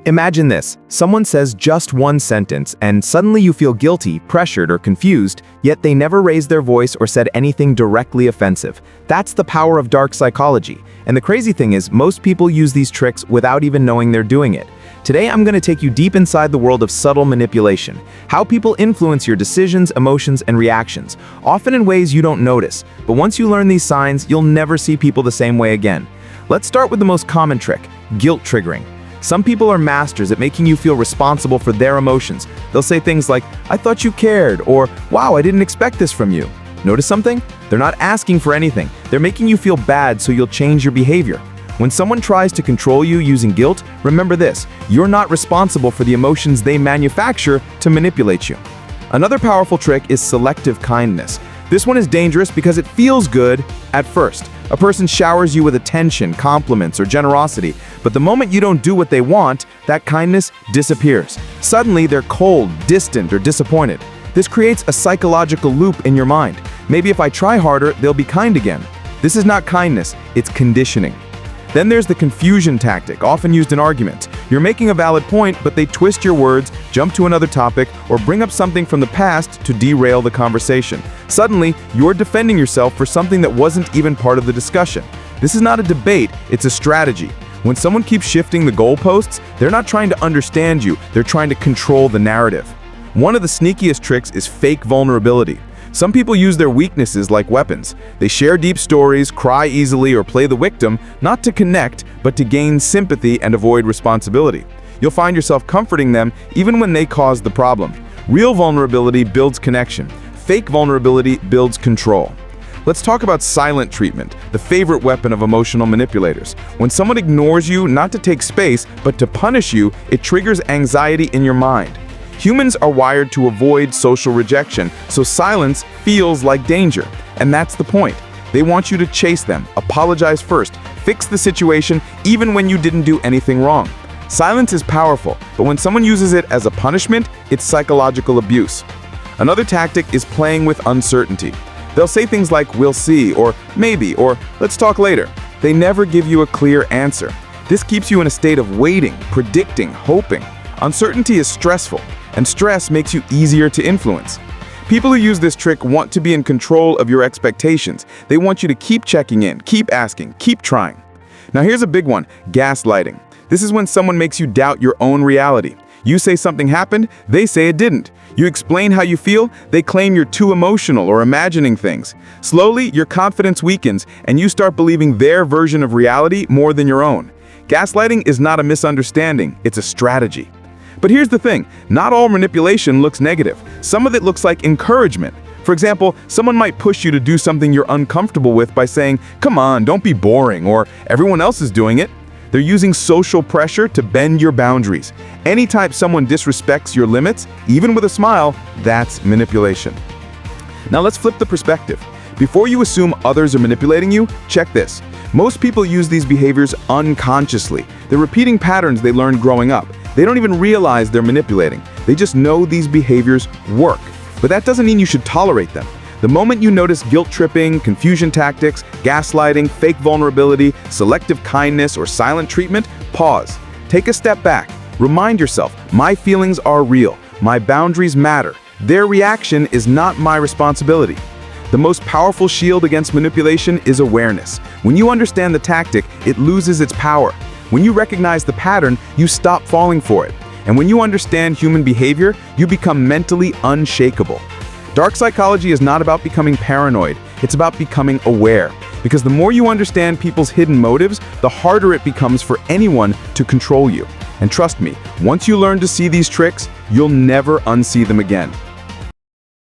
Imagine this. Someone says just one sentence, and suddenly you feel guilty, pressured, or confused, yet they never raised their voice or said anything directly offensive. That's the power of dark psychology. And the crazy thing is, most people use these tricks without even knowing they're doing it. Today, I'm going to take you deep inside the world of subtle manipulation, how people influence your decisions, emotions, and reactions, often in ways you don't notice. But once you learn these signs, you'll never see people the same way again. Let's start with the most common trick, guilt triggering. Some people are masters at making you feel responsible for their emotions. They'll say things like, "I thought you cared," or "Wow, I didn't expect this from you." Notice something? They're not asking for anything. They're making you feel bad so you'll change your behavior. When someone tries to control you using guilt, remember this: you're not responsible for the emotions they manufacture to manipulate you. Another powerful trick is selective kindness. This one is dangerous because it feels good at first. A person showers you with attention, compliments, or generosity, but the moment you don't do what they want, that kindness disappears. Suddenly, they're cold, distant, or disappointed. This creates a psychological loop in your mind. Maybe if I try harder, they'll be kind again. This is not kindness, it's conditioning. Then there's the confusion tactic, often used in arguments. You're making a valid point, but they twist your words, jump to another topic, or bring up something from the past to derail the conversation. Suddenly, you're defending yourself for something that wasn't even part of the discussion. This is not a debate, it's a strategy. When someone keeps shifting the goalposts, they're not trying to understand you, they're trying to control the narrative. One of the sneakiest tricks is fake vulnerability. Some people use their weaknesses like weapons. They share deep stories, cry easily, or play the victim, not to connect, but to gain sympathy and avoid responsibility. You'll find yourself comforting them even when they caused the problem. Real vulnerability builds connection. Fake vulnerability builds control. Let's talk about silent treatment, the favorite weapon of emotional manipulators. When someone ignores you, not to take space, but to punish you, it triggers anxiety in your mind. Humans are wired to avoid social rejection, so silence feels like danger. And that's the point. They want you to chase them, apologize first, fix the situation even when you didn't do anything wrong. Silence is powerful, but when someone uses it as a punishment, it's psychological abuse. Another tactic is playing with uncertainty. They'll say things like, "We'll see," or "Maybe," or "Let's talk later." They never give you a clear answer. This keeps you in a state of waiting, predicting, hoping. Uncertainty is stressful, and stress makes you easier to influence. People who use this trick want to be in control of your expectations. They want you to keep checking in, keep asking, keep trying. Now here's a big one, gaslighting. This is when someone makes you doubt your own reality. You say something happened, they say it didn't. You explain how you feel, they claim you're too emotional or imagining things. Slowly, your confidence weakens, and you start believing their version of reality more than your own. Gaslighting is not a misunderstanding, it's a strategy. But here's the thing, not all manipulation looks negative. Some of it looks like encouragement. For example, someone might push you to do something you're uncomfortable with by saying, "Come on, don't be boring," or "Everyone else is doing it." They're using social pressure to bend your boundaries. Anytime someone disrespects your limits, even with a smile, that's manipulation. Now let's flip the perspective. Before you assume others are manipulating you, check this. Most people use these behaviors unconsciously. They're repeating patterns they learned growing up. They don't even realize they're manipulating. They just know these behaviors work. But that doesn't mean you should tolerate them. The moment you notice guilt tripping, confusion tactics, gaslighting, fake vulnerability, selective kindness, or silent treatment, pause. Take a step back. Remind yourself, my feelings are real. My boundaries matter. Their reaction is not my responsibility. The most powerful shield against manipulation is awareness. When you understand the tactic, it loses its power. When you recognize the pattern, you stop falling for it. And when you understand human behavior, you become mentally unshakable. Dark psychology is not about becoming paranoid, it's about becoming aware. Because the more you understand people's hidden motives, the harder it becomes for anyone to control you. And trust me, once you learn to see these tricks, you'll never unsee them again.